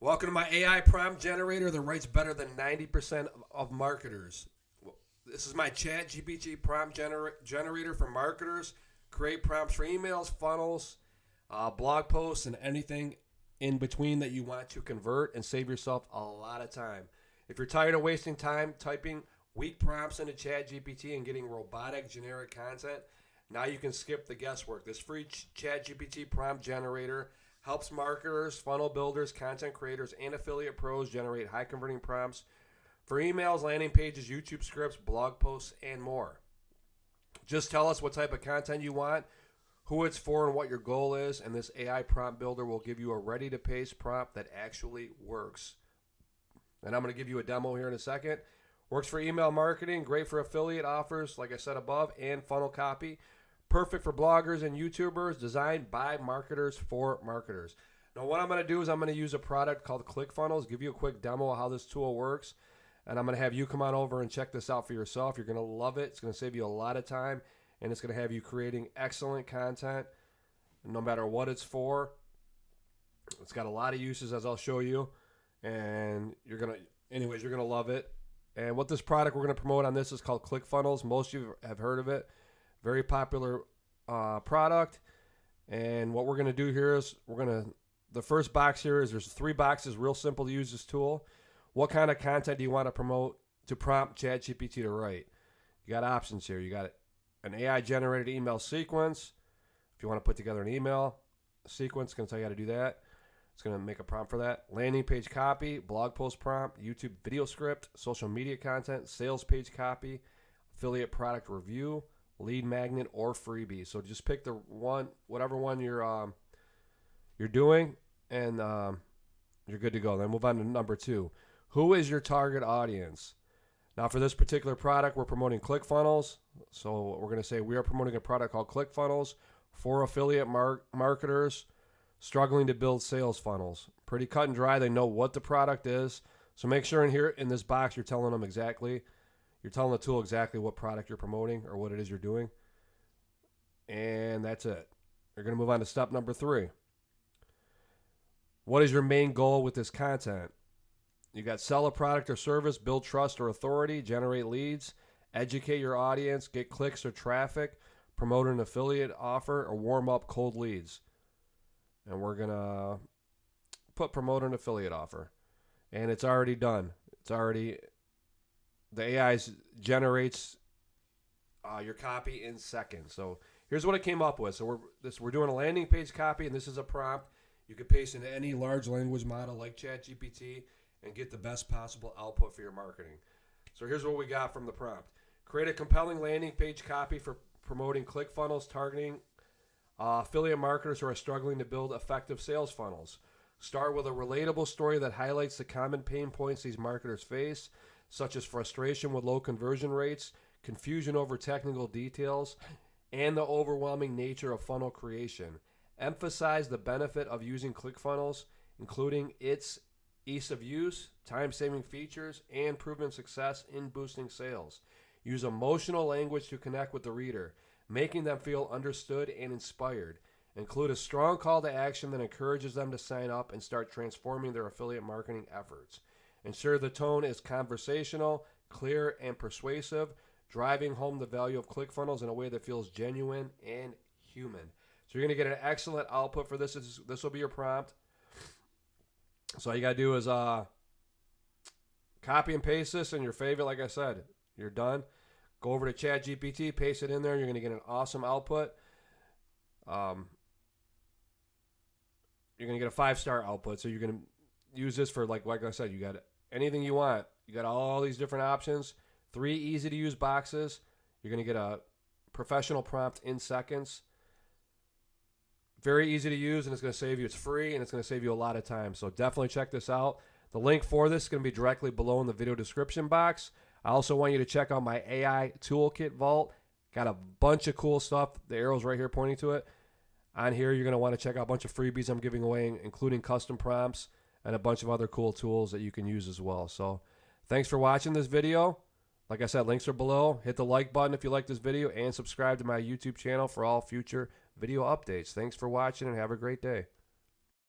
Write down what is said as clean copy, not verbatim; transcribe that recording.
Welcome to my AI prompt generator that writes better than 90% of marketers. This is my ChatGPT prompt generator for marketers. Create prompts for emails, funnels, blog posts, and anything in between that you want to convert and save yourself a lot of time. If you're tired of wasting time typing weak prompts into ChatGPT and getting robotic generic content, now you can skip the guesswork. This free ChatGPT prompt generator helps marketers, funnel builders, content creators, and affiliate pros generate high converting prompts for emails, landing pages, YouTube scripts, blog posts, and more. Just tell us what type of content you want, who it's for, and what your goal is, and this AI prompt builder will give you a ready-to-paste prompt that actually works. And I'm going to give you a demo here in a second. Works for email marketing, great for affiliate offers, like I said above, and funnel copy. Perfect for bloggers and YouTubers, designed by marketers for marketers. Now, what I'm going to do is I'm going to use a product called ClickFunnels, give you a quick demo of how this tool works, and I'm going to have you come on over and check this out for yourself. You're going to love it. It's going to save you a lot of time, and it's going to have you creating excellent content no matter what it's for. It's got a lot of uses, as I'll show you, and you're going to love it. And what this product we're going to promote on this is called ClickFunnels. Most of you have heard of it. Very popular product. And what we're going to do here is the first box here is there's 3 boxes, real simple to use this tool. What kind of content do you want to promote to prompt ChatGPT to write? You got options here. You got an AI generated email sequence. If you want to put together an email sequence, it's going to tell you how to do that. It's going to make a prompt for that. Landing page copy, blog post prompt, YouTube video script, social media content, sales page copy, affiliate product review, lead magnet, or freebie. So just pick the one, whatever one you're doing, and you're good to go. Then move on to number 2. Who is your target audience? Now, for this particular product, we're promoting ClickFunnels. So we're going to say we are promoting a product called ClickFunnels for affiliate marketers struggling to build sales funnels. Pretty cut and dry. They know what the product is. So make sure in this box you're telling the tool exactly what product you're promoting or what it is you're doing. And that's it. You're going to move on to step number 3. What is your main goal with this content? You got sell a product or service, build trust or authority, generate leads, educate your audience, get clicks or traffic, promote an affiliate offer, or warm up cold leads. And we're going to put promote an affiliate offer. And it's already done. The AI generates your copy in seconds. So here's what it came up with. So we're doing a landing page copy, and this is a prompt. You can paste into any large language model like ChatGPT and get the best possible output for your marketing. So here's what we got from the prompt. Create a compelling landing page copy for promoting ClickFunnels, targeting affiliate marketers who are struggling to build effective sales funnels. Start with a relatable story that highlights the common pain points these marketers face, such as frustration with low conversion rates, confusion over technical details, and the overwhelming nature of funnel creation. Emphasize the benefit of using ClickFunnels, including its ease of use, time-saving features, and proven success in boosting sales. Use emotional language to connect with the reader, making them feel understood and inspired. Include a strong call to action that encourages them to sign up and start transforming their affiliate marketing efforts. Ensure the tone is conversational, clear, and persuasive, driving home the value of ClickFunnels in a way that feels genuine and human. So you're going to get an excellent output for this. This will be your prompt. So all you got to do is copy and paste this in your favorite. Like I said, you're done. Go over to ChatGPT, paste it in there. You're going to get an awesome output. You're going to get a 5-star output. So you're going to use this for, like I said, you got anything you want. You got all these different options. 3 easy-to-use boxes. You're going to get a professional prompt in seconds. Very easy to use, and it's going to save you. It's free, and it's going to save you a lot of time. So definitely check this out. The link for this is going to be directly below in the video description box. I also want you to check out my AI Toolkit Vault. Got a bunch of cool stuff. The arrow's right here pointing to it. On here, you're going to want to check out a bunch of freebies I'm giving away, including custom prompts and a bunch of other cool tools that you can use as well. So thanks for watching this video. Like I said, links are below. Hit the like button if you like this video, and subscribe to my YouTube channel for all future video updates. Thanks for watching, and have a great day.